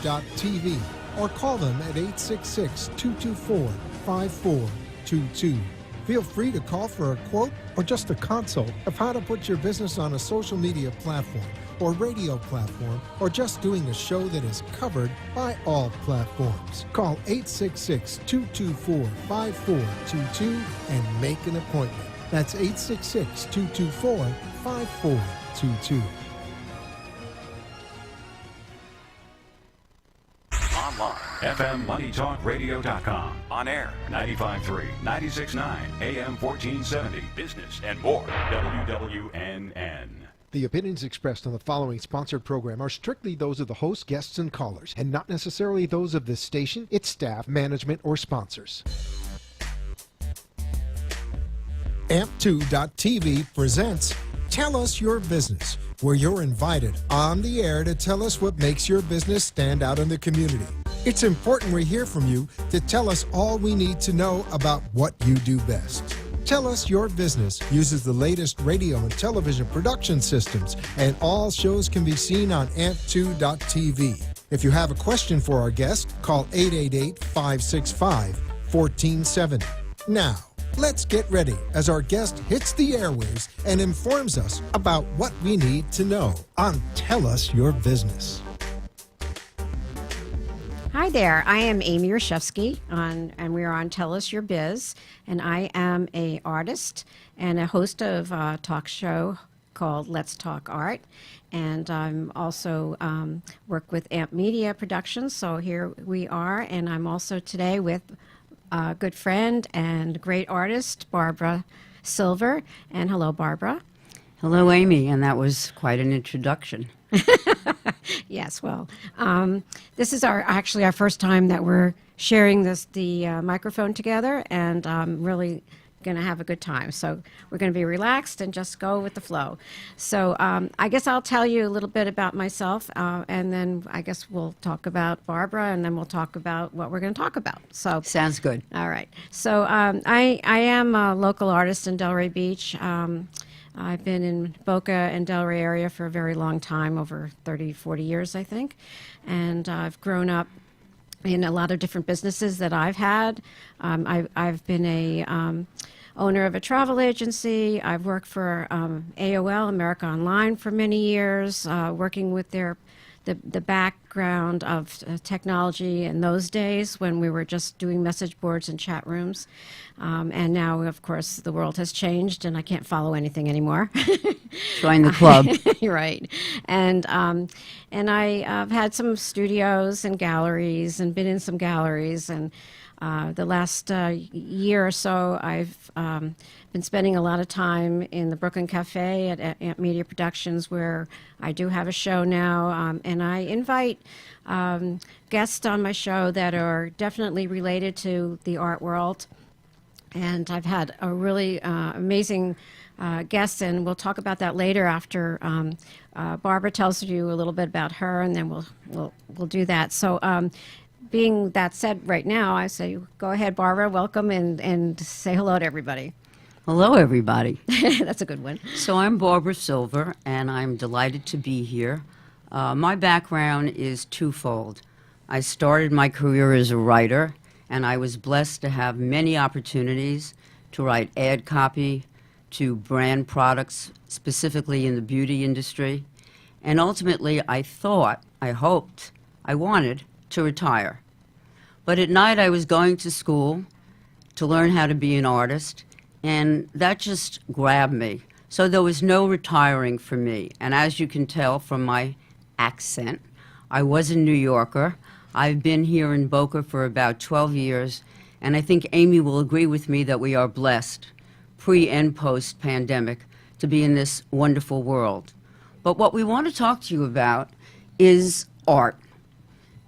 Amp2.tv or call them at 866-224-5422. Feel free to call for a quote or just a consult of how to put your business on a social media platform or radio platform, or just doing a show that is covered by all platforms. Call 866-224-5422 and make an appointment. That's 866-224-5422. Online, FMMoneyTalkRadio.com. On air, 95.3, 96.9, AM 1470, business and more, WWNN. The opinions expressed on the following sponsored program are strictly those of the host, guests, and callers, and not necessarily those of this station, its staff, management, or sponsors. Amp2.tv presents Tell Us Your Business, where you're invited on the air to tell us what makes your business stand out in the community. It's important we hear from you to tell us all we need to know about what you do best. Tell Us Your Business uses the latest radio and television production systems, and all shows can be seen on amp2.tv. If you have a question for our guest, call 888-565-1470. Now, let's get ready as our guest hits the airwaves and informs us about what we need to know on Tell Us Your Business. Hi there, I am Amy and we are on Tell Us Your Biz, and I am an artist and a host of a talk show called Let's Talk Art, and I'm also work with Amp Media Productions, so here we are, and I'm also today with a good friend and great artist, Barbara Silver, and hello, Barbara. Hello, Amy, and that was quite an introduction. Yes, well, this is actually our first time that we're sharing the microphone together, and I'm really going to have a good time. So we're going to be relaxed and just go with the flow. So I guess I'll tell you a little bit about myself, and then I guess we'll talk about Barbara, and then we'll talk about what we're going to talk about. So sounds good. All right. So I am a local artist in Delray Beach. I've been in Boca and Delray area for a very long time, over 30, 40 years, I think. And I've grown up in a lot of different businesses that I've had. I've been a owner of a travel agency. I've worked for AOL, America Online, for many years, working with the background of technology in those days when we were just doing message boards and chat rooms. And now, of course, the world has changed and I can't follow anything anymore. Join the club. Right. And I've had some studios and galleries and been in some galleries. And the last year or so, I've been spending a lot of time in the Brooklyn Cafe at Amp Media Productions, where I do have a show now, and I invite guests on my show that are definitely related to the art world. And I've had a really amazing guest, and we'll talk about that later after Barbara tells you a little bit about her, and then we'll do that. So. Being that said, right now, I say, go ahead, Barbara, welcome, and say hello to everybody. Hello, everybody. That's a good one. So I'm Barbara Silver, and I'm delighted to be here. My background is twofold. I started my career as a writer, and I was blessed to have many opportunities to write ad copy, to brand products, specifically in the beauty industry. And ultimately, I hoped, I wanted to retire. But at night I was going to school to learn how to be an artist, and that just grabbed me. So there was no retiring for me. And as you can tell from my accent, I was a New Yorker. I've been here in Boca for about 12 years, and I think Amy will agree with me that we are blessed, pre and post pandemic, to be in this wonderful world. But what we want to talk to you about is art.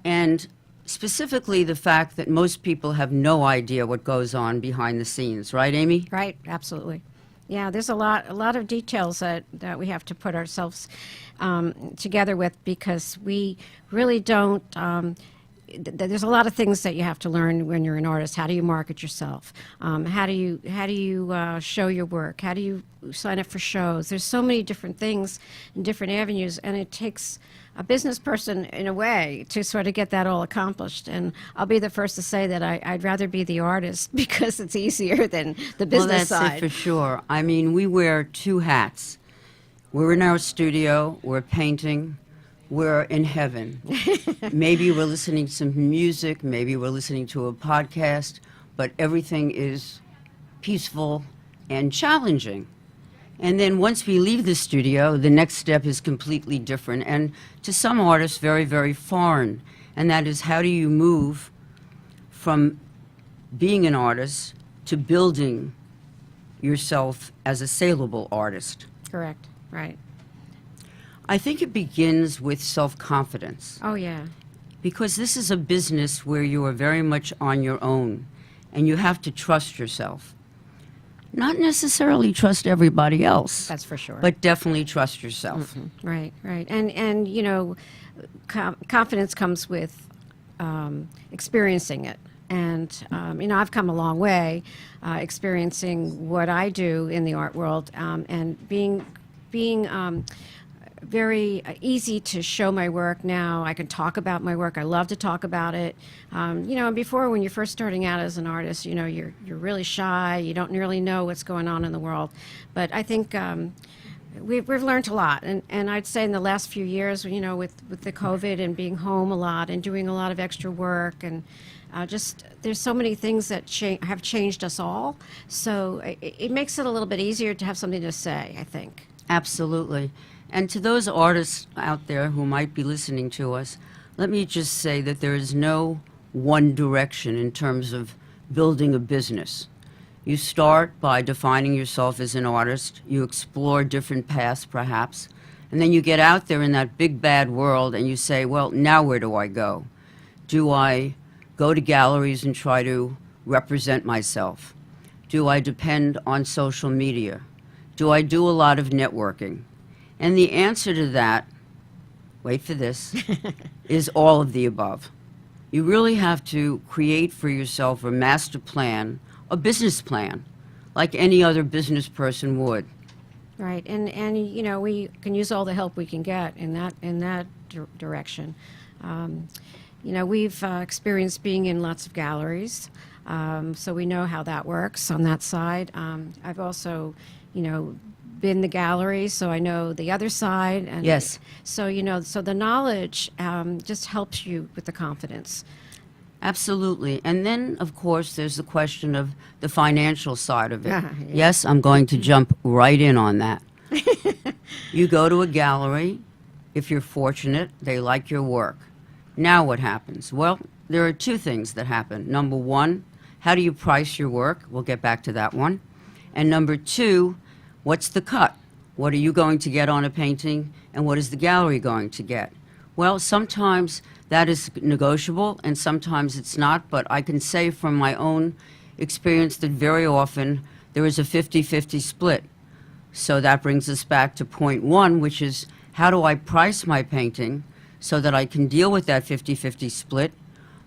And specifically the fact that most people have no idea what goes on behind the scenes. Right, Amy? Right, absolutely. Yeah, there's a lot of details that we have to put ourselves together with, because we really don't, there's a lot of things that you have to learn when you're an artist. How do you market yourself? How do you show your work? How do you sign up for shows? There's so many different things and different avenues, and it takes business person in a way to sort of get that all accomplished. And I'll be the first to say that I'd rather be the artist because it's easier than the business Well, that's side. it for sure. I mean, we wear two hats. We're in our studio, we're painting, we're in heaven. Maybe we're listening to some music, maybe we're listening to a podcast, but everything is peaceful and challenging. And then once we leave the studio, the next step is completely different, and to some artists, very, very foreign. And that is, how do you move from being an artist to building yourself as a saleable artist? Correct. Right. I think it begins with self-confidence, Oh, yeah. because this is a business where you are very much on your own, and you have to trust yourself. Not necessarily trust everybody else, That's for sure. but definitely trust yourself. Right, right. And you know, confidence comes with experiencing it. And, you know, I've come a long way experiencing what I do in the art world and being very easy to show my work now. I can talk about my work. I love to talk about it. You know, and before, when you're first starting out as an artist, you know, you're really shy. You don't really know what's going on in the world. But I think we've learned a lot. And I'd say in the last few years, you know, with the COVID and being home a lot and doing a lot of extra work and just there's so many things that have changed us all. So it makes it a little bit easier to have something to say, I think. Absolutely. And to those artists out there who might be listening to us, let me just say that there is no one direction in terms of building a business. You start by defining yourself as an artist, you explore different paths perhaps, and then you get out there in that big bad world and you say, well, now where do I go? Do I go to galleries and try to represent myself? Do I depend on social media? Do I do a lot of networking? And the answer to that, wait for this, is all of the above. You really have to create for yourself a master plan, a business plan, like any other business person would. Right, and you know, we can use all the help we can get in that direction. You know, we've experienced being in lots of galleries, so we know how that works on that side. I've also, you know, been the gallery, so I know the other side. And Yes. So, you know, so the knowledge just helps you with the confidence. Absolutely. And then, of course, there's the question of the financial side of it. Yeah. Yes, I'm going to jump right in on that. You go to a gallery, if you're fortunate, they like your work. Now what happens? Well, there are two things that happen. Number one, how do you price your work? We'll get back to that one. And number two, what's the cut? What are you going to get on a painting, and what is the gallery going to get? Well, sometimes that is negotiable, and sometimes it's not, but I can say from my own experience that very often there is a 50-50 split. So that brings us back to point one, which is, how do I price my painting so that I can deal with that 50-50 split,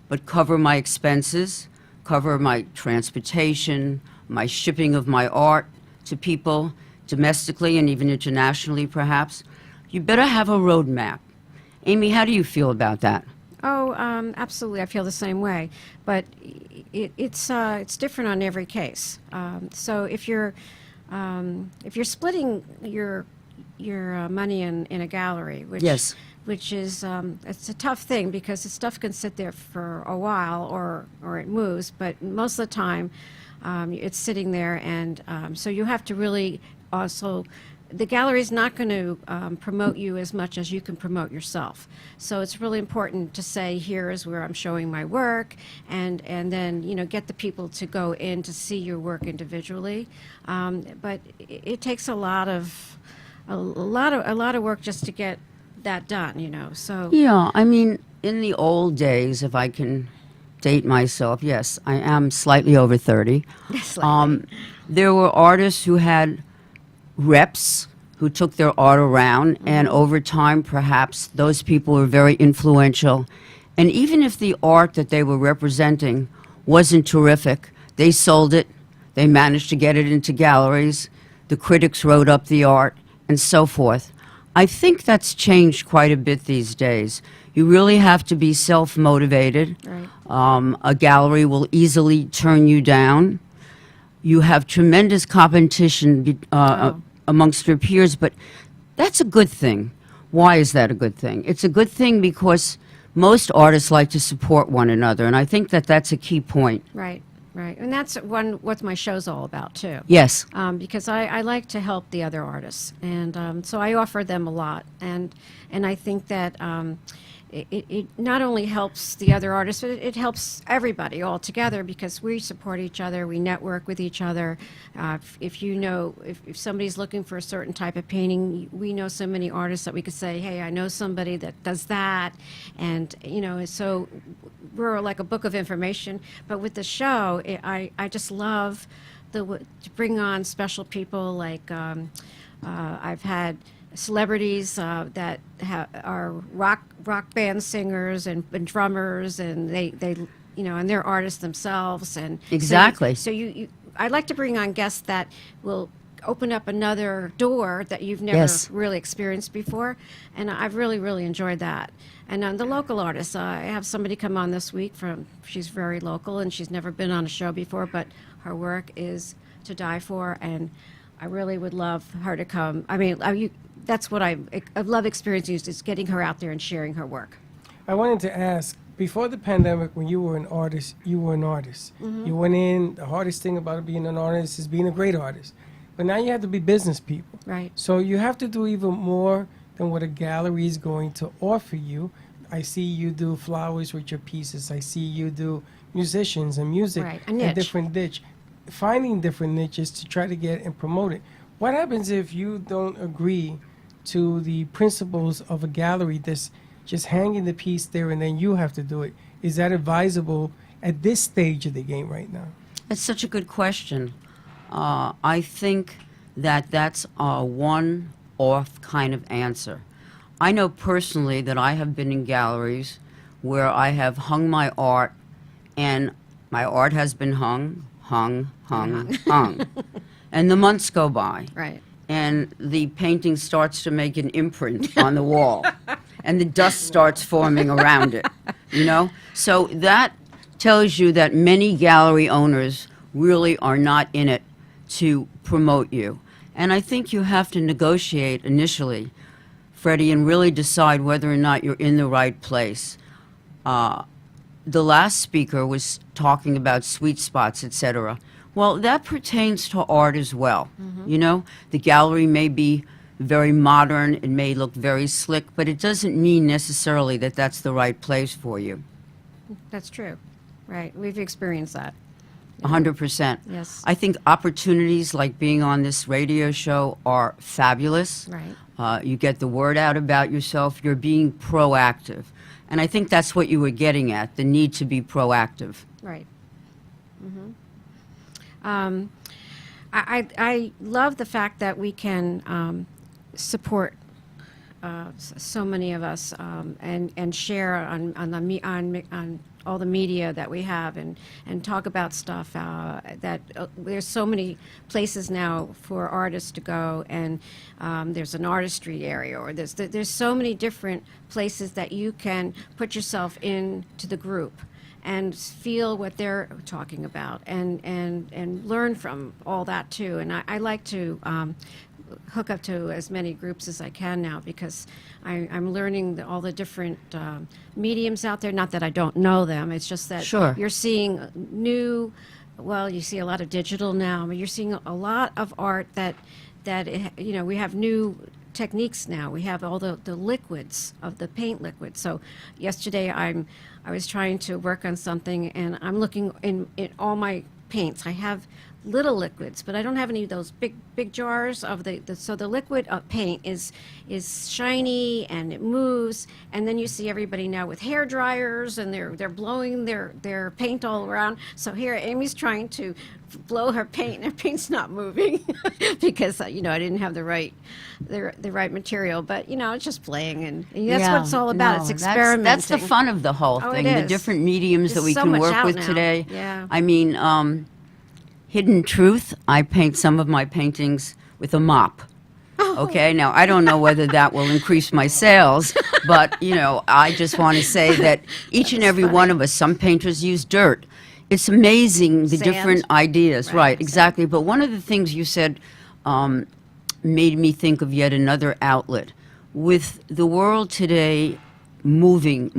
but cover my expenses, cover my transportation, my shipping of my art to people, domestically and even internationally, perhaps? You better have a roadmap. Amy, how do you feel about that? Oh, absolutely. I feel the same way, but it's different on every case. So if you're splitting your money in a gallery, which Yes. which is it's a tough thing because the stuff can sit there for a while or it moves, but most of the time it's sitting there, and so you have to really also. The gallery is not going to promote you as much as you can promote yourself. So it's really important to say, here is where I'm showing my work, and then, you know, get the people to go in to see your work individually. But it takes a lot of work just to get that done, you know. So Yeah, I mean, in the old days, if I can date myself, yes, I am slightly over 30. Slightly. There were artists who had reps who took their art around, and over time, perhaps, those people were very influential. And even if the art that they were representing wasn't terrific, they sold it, they managed to get it into galleries, the critics wrote up the art, and so forth. I think that's changed quite a bit these days. You really have to be self-motivated. Right. A gallery will easily turn you down. You have tremendous competition amongst your peers, but that's a good thing. Why is that a good thing? It's a good thing because most artists like to support one another, and I think that that's a key point. Right. Right. And that's what my show's all about, too. Yes. Because I like to help the other artists. And so I offer them a lot. And I think that it not only helps the other artists, but it helps everybody all together because we support each other, we network with each other. If you know, if somebody's looking for a certain type of painting, we know so many artists that we could say, hey, I know somebody that does that. And, so we're like a book of information. But with the show, I just love to bring on special people like I've had celebrities that are rock band singers and drummers, and they and they're artists themselves. And Exactly. So you I like to bring on guests that will open up another door that you've never Yes. really experienced before, and I've really enjoyed that. And the local artists, I have somebody come on this week she's very local and she's never been on a show before, but her work is to die for, and I really would love her to come. I mean, that's what I love experiencing, is getting her out there and sharing her work. I wanted to ask, before the pandemic, when you were an artist, you were an artist. Mm-hmm. You went in, the hardest thing about being an artist is being a great artist. But now you have to be business people. Right. So you have to do even more than what a gallery is going to offer you. I see you do flowers with your pieces. I see you do musicians and music. Right, a niche. different niche. Finding different niches to try to get and promote it. What happens if you don't agree to the principles of a gallery that's just hanging the piece there and then you have to do it? Is that advisable at this stage of the game right now? That's such a good question. I think that that's a one-off kind of answer. I know personally that I have been in galleries where I have hung my art, and my art has been hung. And the months go by. Right. And the painting starts to make an imprint on the wall. And the dust starts forming around it, So that tells you that many gallery owners really are not in it to promote you. And I think you have to negotiate initially, Freddie, and really decide whether or not you're in the right place. The last speaker was talking about sweet spots, etc. Well, that pertains to art as well. The gallery may be very modern, it may look very slick, but it doesn't mean necessarily that that's the right place for you. That's true. Right. We've experienced that. 100%. Yes. I think opportunities like being on this radio show are fabulous. Right. You get the word out about yourself. You're being proactive. And I think that's what you were getting at, the need to be proactive. Right. I love the fact that we can support so many of us and share on all the media that we have and talk about stuff that there's so many places now for artists to go, and there's an artistry area, or there's so many different places that you can put yourself into the group and feel what they're talking about and learn from all that too. And I like to hook up to as many groups as I can now, because I'm learning all the different mediums out there. Not that I don't know them, it's just that Sure. you're seeing new, well, you see a lot of digital now, but you're seeing a lot of art that we have new techniques now. We have all the liquids of the paint liquids. So yesterday I was trying to work on something, and I'm looking in all my paints. I have little liquids, but I don't have any of those big jars of so the liquid paint is shiny and it moves, and then you see everybody now with hair dryers and they're blowing their paint all around. So here Amy's trying to blow her paint and her paint's not moving because I didn't have the right material, but it's just playing, and that's what it's all about. No, It's experimenting. That's the fun of the whole Oh, thing, it the is. different mediums that There's we so can much work out with now. today. Yeah. I mean, hidden truth, I paint some of my paintings with a mop. Okay, now I don't know whether that will increase my sales, but I just want to say that each and every one of us, some painters use dirt. It's amazing the Sand. different ideas, right? Sand. Exactly. But one of the things you said made me think of yet another outlet. With the world today moving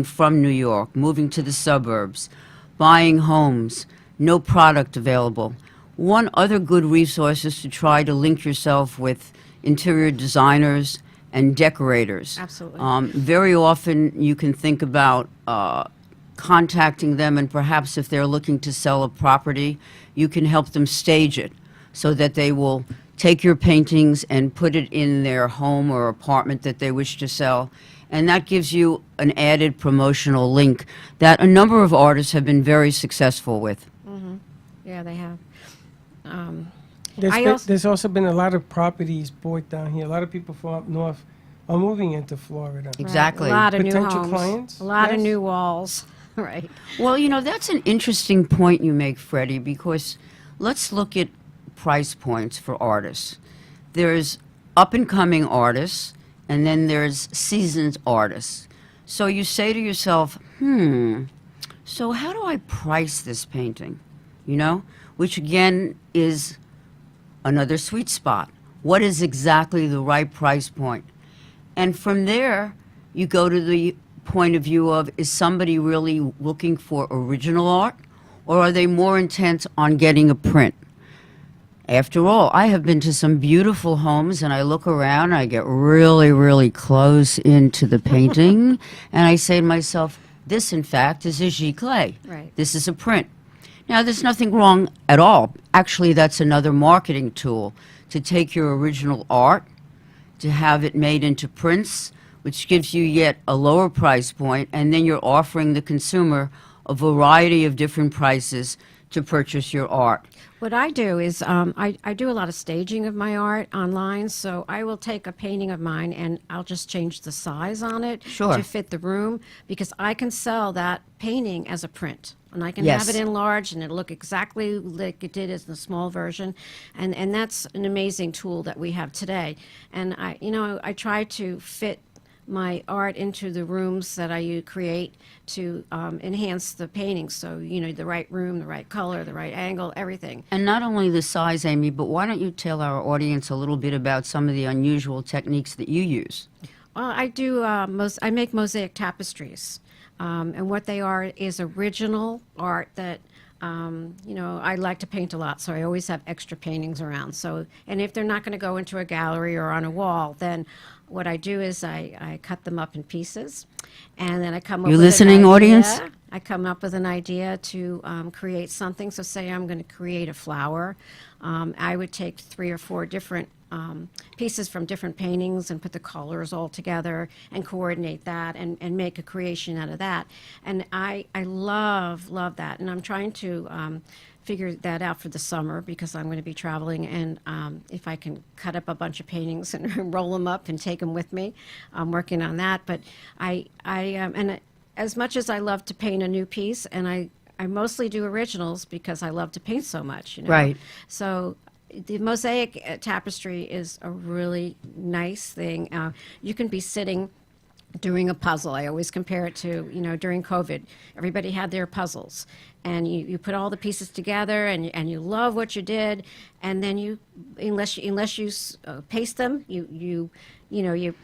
from New York, moving to the suburbs, buying homes, no product available. One other good resource is to try to link yourself with interior designers and decorators. Absolutely. Very often you can think about contacting them, and perhaps if they're looking to sell a property, you can help them stage it so that they will take your paintings and put it in their home or apartment that they wish to sell. And that gives you an added promotional link that a number of artists have been very successful with. Yeah, they have. There's also been a lot of properties bought down here. A lot of people from up north are moving into Florida. Exactly. A lot of new Potential homes. clients? A lot of Yes. new walls. Right. Well, that's an interesting point you make, Freddie, because let's look at price points for artists. There's up-and-coming artists, and then there's seasoned artists. So you say to yourself, so how do I price this painting? Which again is another sweet spot. What is exactly the right price point? And from there, you go to the point of view of, is somebody really looking for original art, or are they more intent on getting a print? After all, I have been to some beautiful homes, and I look around, and I get really, really close into the painting, and I say to myself, this, in fact, is a giclée. Right. This is a print. Now, there's nothing wrong at all. Actually, that's another marketing tool, to take your original art, to have it made into prints, which gives you yet a lower price point, and then you're offering the consumer a variety of different prices to purchase your art. What I do is I do a lot of staging of my art online, so I will take a painting of mine and I'll just change the size on it Sure. to fit the room, because I can sell that painting as a print. And I can Yes. have it enlarged and it'll look exactly like it did as the small version. And that's an amazing tool that we have today. And I try to fit my art into the rooms that I create to enhance the painting. So, the right room, the right color, the right angle, everything. And not only the size, Amy, but why don't you tell our audience a little bit about some of the unusual techniques that you use? Well, I do. I make mosaic tapestries, and what they are is original art that I like to paint a lot, so I always have extra paintings around. So, and if they're not going to go into a gallery or on a wall, then what I do is I cut them up in pieces, and then I come up You with listening, an idea. audience? I come up with an idea to create something. So say I'm going to create a flower. I would take 3 or 4 different pieces from different paintings and put the colors all together and coordinate that and make a creation out of that. And I love that. And I'm trying to figure that out for the summer, because I'm going to be traveling, and if I can cut up a bunch of paintings and roll them up and take them with me, I'm working on that. But and as much as I love to paint a new piece, and I mostly do originals because I love to paint so much, Right. So the mosaic tapestry is a really nice thing. You can be sitting doing a puzzle. I always compare it to, during COVID, everybody had their puzzles, and you put all the pieces together, and you love what you did, and then unless you paste them, you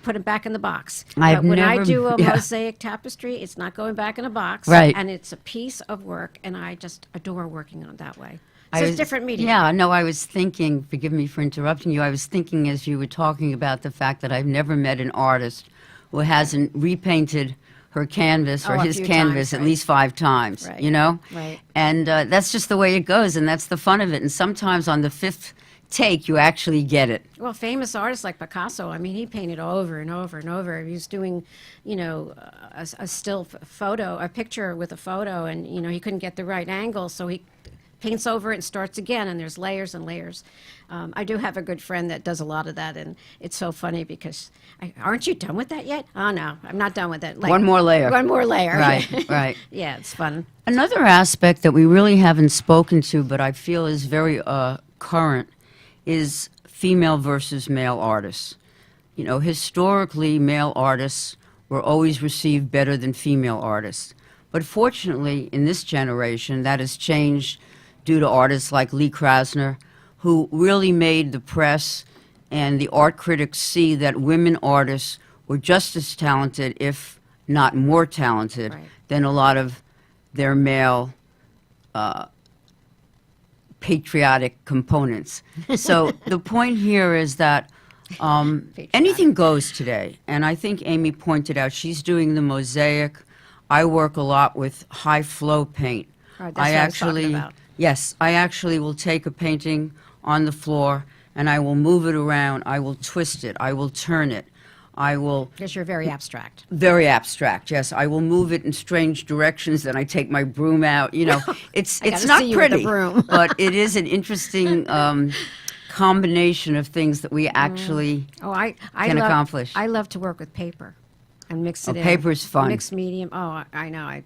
put them back in the box. But when I do a mosaic tapestry, it's not going back in a box, Right. and it's a piece of work, and I just adore working on it that way. So it's different medium. Yeah, no, I was thinking, forgive me for interrupting you, I was thinking as you were talking about the fact that I've never met an artist who hasn't repainted her canvas or Oh, a his few canvas times, at right. least 5 times, Right. Right. And that's just the way it goes, and that's the fun of it. And sometimes on the 5th take, you actually get it. Well, famous artists like Picasso, I mean, he painted over and over and over. He was doing, a still photo, a picture with a photo, and, he couldn't get the right angle, so he paints over it and starts again, and there's layers and layers. I do have a good friend that does a lot of that, and it's so funny because, aren't you done with that yet? Oh, no, I'm not done with it. Like, One more layer. One more layer. Right, right. Yeah, it's fun. Another aspect that we really haven't spoken to, but I feel is very current, is female versus male artists. You know, historically, male artists were always received better than female artists. But fortunately, in this generation, that has changed due to artists like Lee Krasner, who really made the press and the art critics see that women artists were just as talented, if not more talented, Right. than a lot of their male patriotic components. So the point here is that anything goes today. And I think Amy pointed out she's doing the mosaic. I work a lot with high flow paint. Right, that's what I was talking about. Yes, I actually will take a painting on the floor and I will move it around. I will twist it. I will turn it. I will Because you're very abstract. very abstract. Yes, I will move it in strange directions. Then I take my broom out. You know, it's gotta not see you with the pretty, broom. but it is an interesting combination of things that we actually Oh, I can love, accomplish. I love to work with paper and mix it in. paper's fun. Mixed medium. Oh, I know.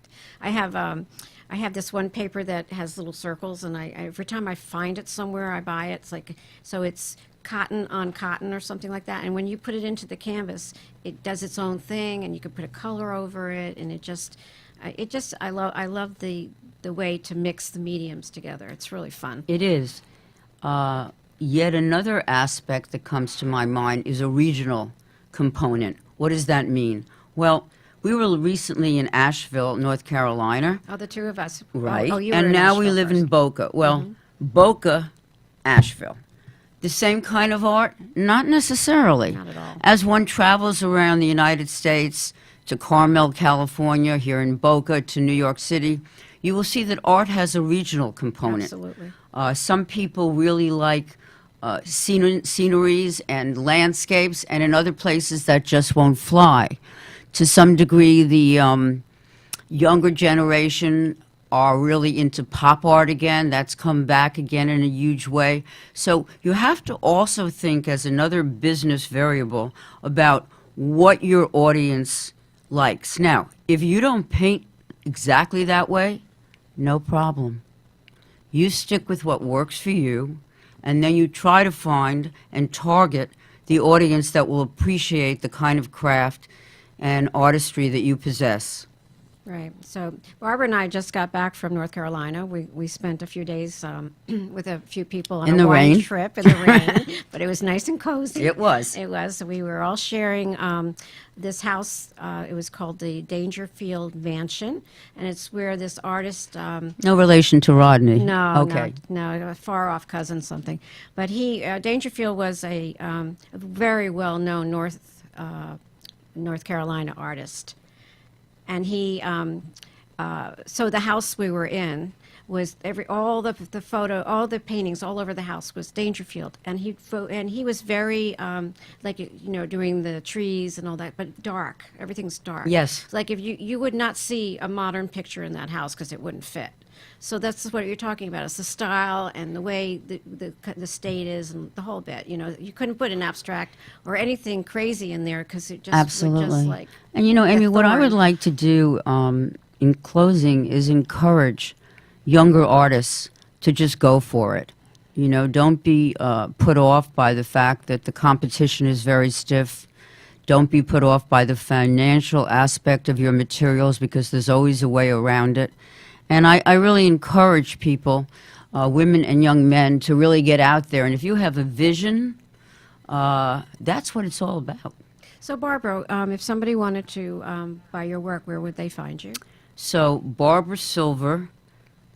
I have this one paper that has little circles, and every time I find it somewhere, I buy it. It's like, so it's cotton on cotton or something like that. And when you put it into the canvas, it does its own thing, and you can put a color over it, and I love the way to mix the mediums together. It's really fun. It is. Yet another aspect that comes to my mind is a regional component. What does that mean? Well, we were recently in Asheville, North Carolina. Oh, the two of us. Right. Oh, you were and in now we Asheville live in first. Mm-hmm. Boca. Well, Boca, Asheville. The same kind of art? Not necessarily. Not at all. As one travels around the United States to Carmel, California, here in Boca, to New York City, you will see that art has a regional component. Absolutely. Some people really like sceneries and landscapes, and in other places that just won't fly. To some degree, the younger generation are really into pop art again. That's come back again in a huge way. So you have to also think as another business variable about what your audience likes. Now, if you don't paint exactly that way, no problem. You stick with what works for you, and then you try to find and target the audience that will appreciate the kind of craft and artistry that you possess. Right. So Barbara and I just got back from North Carolina. We spent a few days with a few people on In a the wine rain. trip in the rain, but it was nice and cozy. It was. It was. We were all sharing this house. It was called the Dangerfield Mansion, and it's where this artist. No relation to Rodney. No, Okay. no, a far off cousin, something. But Dangerfield was a very well known North Carolina artist. And so the house we were in was all the paintings all over the house was Dangerfield, and he was very doing the trees and all that, but dark. Everything's dark. Yes. Like if you would not see a modern picture in that house because it wouldn't fit. So that's what you're talking about. It's the style and the way the state is and the whole bit. You know, you couldn't put an abstract or anything crazy in there because it just Absolutely. would just like. And you know, Amy, what I would thorn. like to do in closing is encourage younger artists to just go for it. You know, don't be put off by the fact that the competition is very stiff. Don't be put off by the financial aspect of your materials because there's always a way around it. And I really encourage people, women and young men, to really get out there. And if you have a vision, that's what it's all about. So Barbara, if somebody wanted to buy your work, where would they find you? So Barbara Silver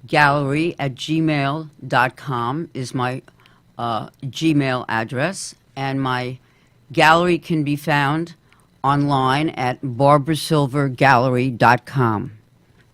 Gallery at gmail.com is my Gmail address. And my gallery can be found online at barbarasilvergallery.com.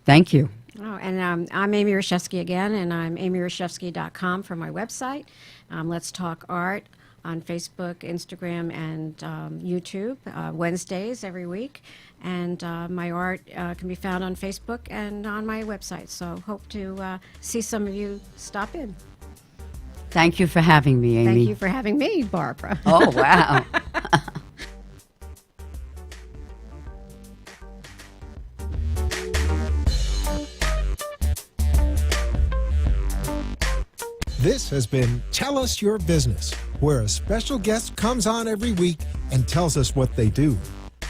Thank you. Oh, and I'm Amy Reshevsky again, and I'm amyreshevsky.com for my website. Let's Talk Art on Facebook, Instagram, and YouTube, Wednesdays every week. And my art can be found on Facebook and on my website. So hope to see some of you stop in. Thank you for having me, Amy. Thank you for having me, Barbara. Oh, wow. This has been Tell Us Your Business where a special guest comes on every week and tells us what they do.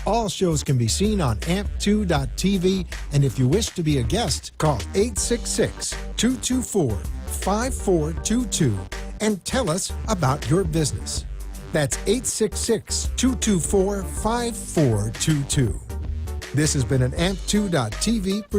All shows can be seen on amp2.tv, and if you wish to be a guest, call 866-224-5422 and tell us about your business. That's 866-224-5422. This has been an amp2.tv production.